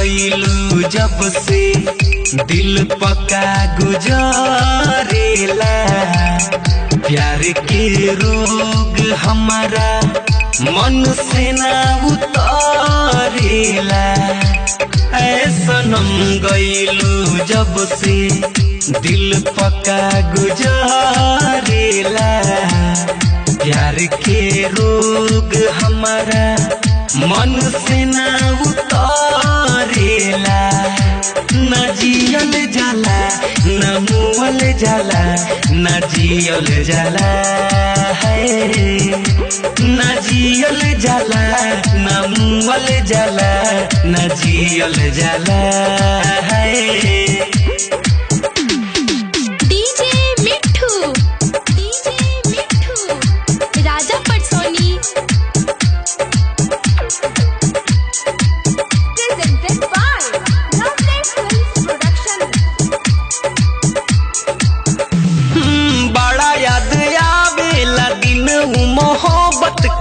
गईलू जब से दिल पका गुजरेला। प्यार के रोग हमारा मन से ना उतारेला। ऐसा नम गईलू जब से दिल पका गुजरेला। प्यार के रोग हमारा मन से ना उतारेला। न जियल जाला न मुअल जाला, न जियल जाला है। न जियल जाला न मुअल जाला, न जियल जाला है।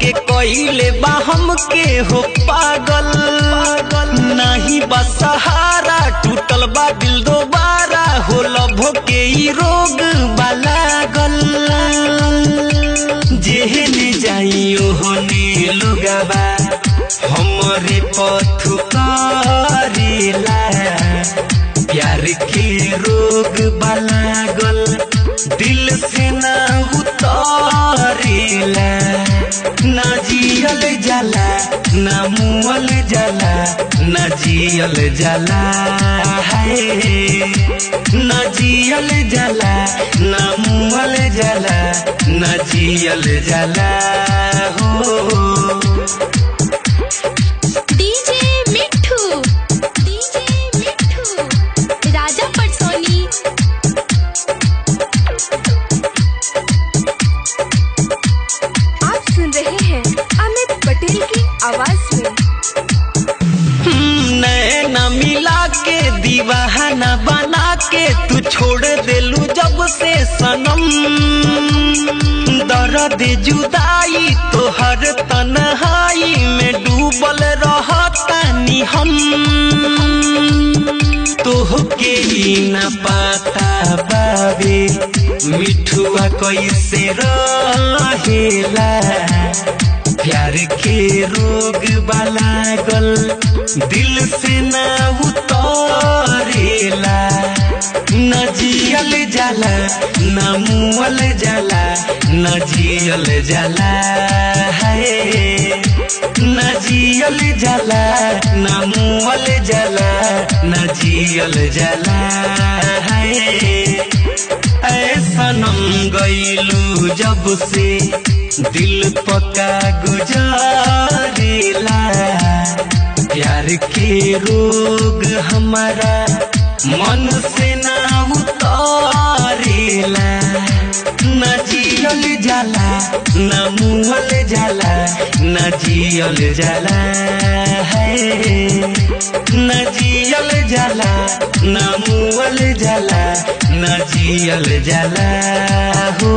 के कइले बा हमके हो पागल, नहीं बस सहारा टूटल बा दिल दोबारा हो। लभो के ई रोग लागल, जेहने जाइयो होने लोगवा हमरे पथु करेला। प्यार के रोग लागल दिल से ना उतारेला। न जियल जाला न मुअल जाला, न जियल जाला है। न जियल जाला न मुअल जाला, न जियल जाला हो। नैना मिला के दीवाना बना के तू छोड़ देलू जब से सनम। दर्द जुदाई तोहर तन्हाई में डूबल रहतानी हम। तोहके ही न पता बाबे मिठुआ कैसे रहेला। प्यार के रोग लागल दिल से ना उतारेला। न जियल जाला न मुअल जाला, न जियल जाला है। न जियल जाला न मुअल जाला, न जियल जाला है। ऐसा नम गईलू जब से दिल पका गुजरेला। प्यार के रोग हमारा मन से ना उतारेला। न जियल जाला न मुअल जाला, न जियल जाला है। न जियल जाला न मुअल जाला, न जियल जाला हो।